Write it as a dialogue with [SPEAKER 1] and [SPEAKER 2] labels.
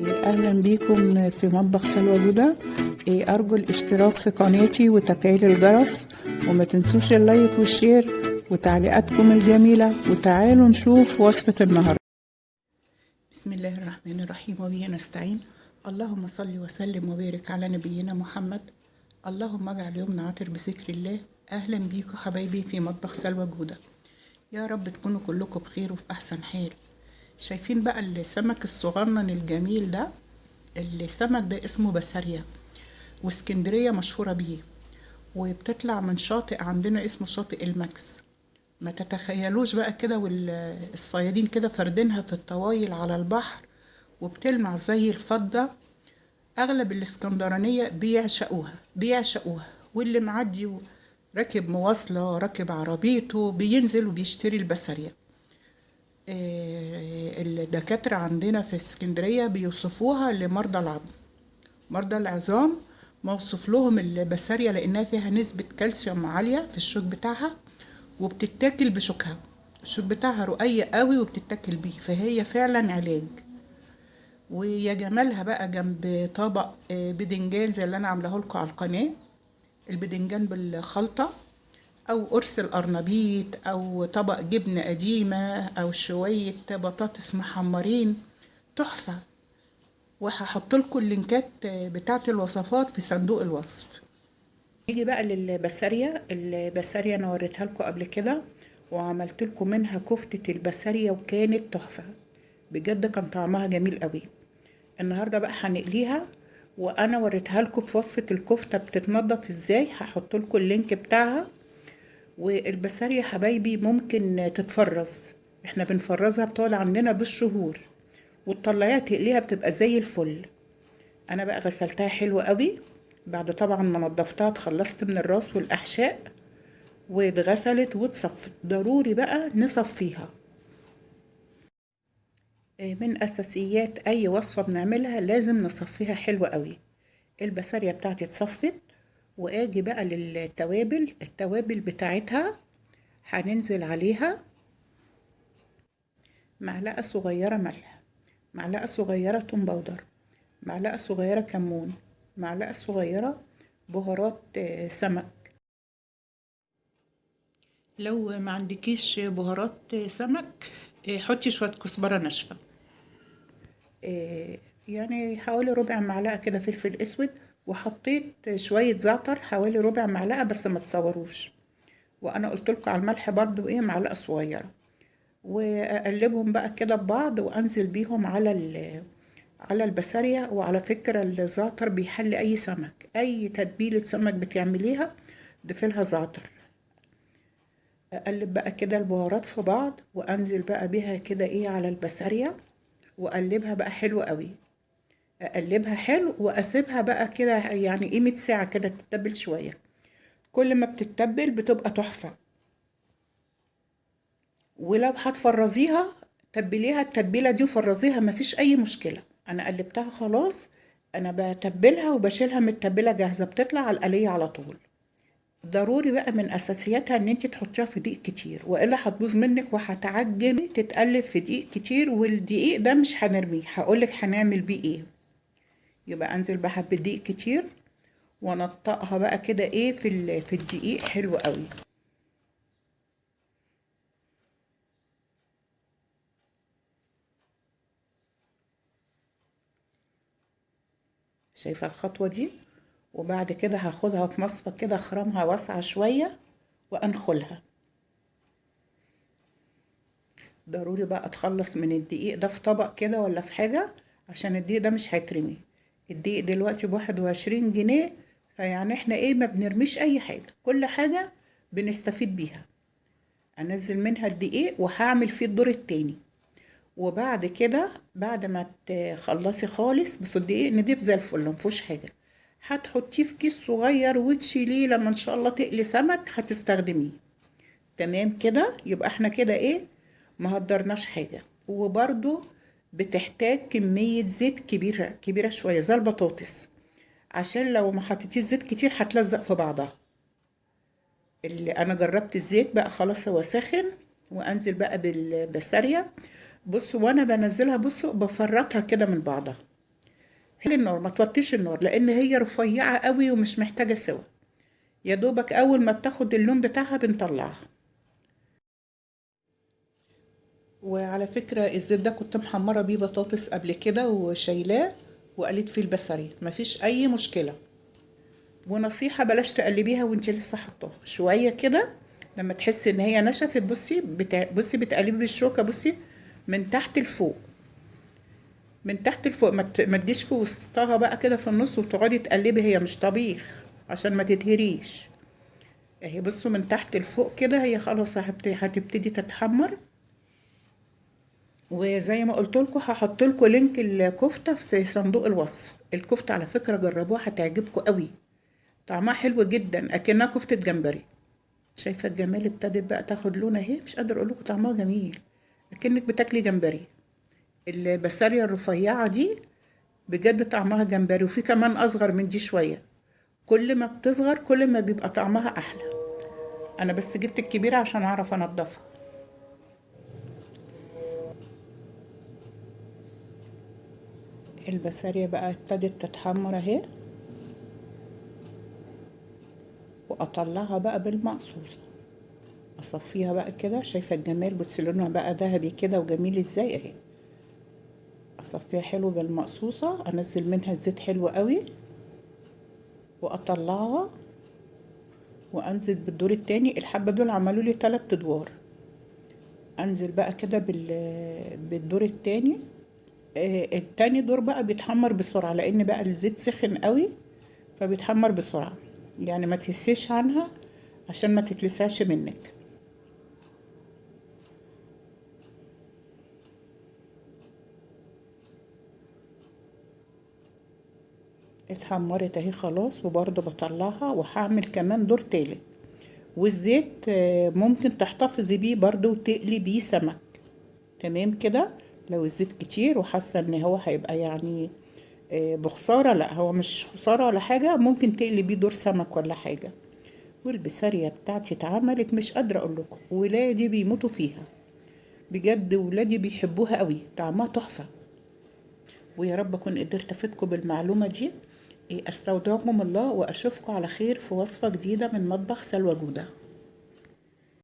[SPEAKER 1] أهلا بيكم في مطبخ سلوى جودة. أرجو الاشتراك في قناتي وتفعيل الجرس، وما تنسوش اللايك والشير وتعليقاتكم الجميلة. وتعالوا نشوف وصفة النهاردة. بسم الله الرحمن الرحيم، وبه نستعين. اللهم صل وسلم وبارك على نبينا محمد. اللهم اجعل يومنا عاطر بذكر الله. أهلا بيكم حبايبي في مطبخ سلوى جودة. يا رب تكونوا كلكم بخير وفي أحسن حال. شايفين بقى السمك الصغنن الجميل ده؟ السمك ده اسمه بسارية، واسكندرية مشهورة بيه، وبتطلع من شاطئ عندنا اسمه شاطئ الماكس. ما تتخيلوش بقى كده، والصيادين كده فردينها في الطوايل على البحر وبتلمع زي الفضة. أغلب الاسكندرانية بيعشقوها، واللي معدي راكب مواصلة راكب عربيته بينزل وبيشتري البسارية. الدكاترة عندنا في اسكندرية بيوصفوها لمرضى العظم، مرضى العظام موصف لهم البسارية لأنها فيها نسبة كالسيوم عالية في الشوك بتاعها، وبتتاكل بشوكها. الشوك بتاعها رقيق قوي وبتتاكل بيه، فهي فعلا علاج. ويا جمالها بقى جنب طبق بدنجان زي اللي انا عاملاه لكم على القناة، البدنجان بالخلطة، او قرص القرنبيط، او طبق جبنة قديمة، او شوية بطاطس محمرين، تحفة. وهحط لكم اللينكات بتاعة الوصفات في صندوق الوصف. نيجي بقى للبسارية. البسارية انا وريتها لكم قبل كده، وعملت لكم منها كفتة البسارية وكانت تحفة بجد، كان طعمها جميل قوي. النهاردة بقى هنقليها، وانا وريتها لكم في وصفة الكفتة بتتنضف ازاي، هحط لكم اللينك بتاعها. والبسارية حبايبي ممكن تتفرز، احنا بنفرزها بتقعد عندنا بالشهور، وتطلعيها تقليها بتبقى زي الفل. انا بقى غسلتها حلو قوي بعد طبعا ما نضفتها، اتخلصت من الراس والاحشاء، واتغسلت واتصفت. ضروري بقى نصفيها. من اساسيات اي وصفة بنعملها لازم نصفيها حلو قوي. البسارية بتاعتي اتصفت، واجي بقى للتوابل. التوابل بتاعتها هننزل عليها معلقة صغيرة ملح، معلقة صغيرة توم باودر، معلقة صغيرة كمون، معلقة صغيرة بهارات سمك. لو ما عندكيش بهارات سمك حطي شوية كزبرة ناشفة. يعني حوالي ربع معلقة كده فلفل اسود، وحطيت شوية زعتر حوالي ربع معلقة بس ما تصوروش. وانا قلت لكم على الملح برضو معلقة صغيرة. واقلبهم بقى كده ببعض، وانزل بيهم على البسارية. وعلى فكرة الزعتر بيحلي اي سمك، اي تتبيلة سمك بتعمليها ضيفيلها زعتر. اقلب بقى كده البهارات في بعض، وانزل بقى بيها كده على البسارية، واقلبها بقى حلو قوي. اقلبها حلو واسيبها بقى كده يعني قيمة ساعة كده تتبل شوية. كل ما بتتبل بتبقى تحفة. ولو هتفرزيها تبليها التتبيله دي وفرزيها، مفيش اي مشكله. انا قلبتها خلاص، انا بتبلها وبشيلها من التتبيله جاهزه، بتطلع على القليه على طول. ضروري بقى من اساسياتها ان انت تحطيها في دقيق كتير، والا هتبوظ منك وهتعجن تتقلب في دقيق كتير. والدقيق ده مش هنرميه، هقولك هنعمل بيه ايه. يبقى انزل بحب دقيق كتير، ونطقها بقى كده في الدقيق حلو قوي. شايفة الخطوة دي؟ وبعد كده هاخدها في مصفى كده اخرمها واسعة شوية وانخلها. ضروري بقى اتخلص من الدقيق ده في طبق كده ولا في حاجة، عشان الدقيق ده مش هيترمي. الدقيق دلوقتي ب21 جنيه، فيعني احنا ما بنرميش اي حاجة، كل حاجة بنستفيد بيها. انزل منها الدقيق وهعمل فيه الدور التاني. وبعد كده بعد ما تخلصي خالص، بس الدقيق نضيف زي الفل مفيهوش حاجه، هتحطيه في كيس صغير وتشيليه لما ان شاء الله تقلي سمك هتستخدميه. تمام كده، يبقى احنا كده ما هدرناش حاجه. وبرده بتحتاج كميه زيت كبيره كبيره شويه زي البطاطس، عشان لو ما حطيتيش زيت كتير هتلزق في بعضها. اللي انا جربت الزيت بقى خلاص هو ساخن، وانزل بقى بالبسارية. بصوا وانا بنزلها، بصوا بفرطها كده من بعضها. هل النار ما توطيش النار لان هي رفيعة قوي ومش محتاجة سوا. يا دوبك اول ما بتاخد اللون بتاعها بنطلعها. وعلى فكرة الزيت ده كنت محمرة بيه بطاطس قبل كده وشايلاه وقليت فيه البصري، مفيش اي مشكلة. ونصيحة بلاش تقلبيها وانت لسه حطاها شوية كده. لما تحسي ان هي نشفت بصي بتقلبي بالشوكة، بصي من تحت لفوق، من تحت لفوق، ما تجيش في وسطها بقى كده في النص وتقعدي تقلبي، هي مش طبيخ عشان ما تتهريش. اهي بصوا من تحت لفوق كده هي خلاص هتبتدي تتحمر. وزي ما قلت لكم هحط لكم لينك الكفتة في صندوق الوصف. الكفتة على فكرة جربوها هتعجبكم قوي، طعمها حلو جدا اكنها كفتة جمبري. شايفة الجمال؟ ابتدت بقى تاخد لون اهي، مش قادرة اقول لكم طعمها جميل اكنك بتاكلي جمبري. البسارية الرفيعة دي بجد طعمها جمبري، وفي كمان اصغر من دي شوية. كل ما بتصغر كل ما بيبقى طعمها احلى. انا بس جبت الكبيرة عشان اعرف انضفها. البسارية بقى ابتدت تتحمر اهي، واطلعها بقى بالمقصوصة، اصفيها بقى كده. شايفة الجمال؟ بصي لونها بقى ذهبي كده وجميل ازاي اهي. اصفيها حلو بالمقصوصة، انزل منها الزيت حلو قوي، واطلعها وانزل بالدور التاني. الحبة دول عملوا لي 3 ادوار. انزل بقى كده بالدور التاني. التاني دور بقى بيتحمر بسرعة لان بقى الزيت سخن قوي، فبيتحمر بسرعة. يعني ما تهسيش عنها عشان ما تتلسعش منك. اتحمرت اهي خلاص، وبرضه بطلعها وهعمل كمان دور تالت. والزيت ممكن تحتفظي بيه برضه وتقلي بيه سمك. تمام كده. لو الزيت كتير وحاسه ان هو هيبقى يعني بخساره، لا هو مش خساره ولا حاجه، ممكن تقلي بيه دور سمك ولا حاجه. والبسارية بتاعتي اتعملت مش قادره اقول لكم، ولادي بيموتوا فيها بجد، ولادي بيحبوها قوي، طعمها تحفه. ويا رب اكون قدرت افيدكم بالمعلومه دي. استودعكم الله واشوفكم على خير في وصفه جديده من مطبخ سلوى جوده.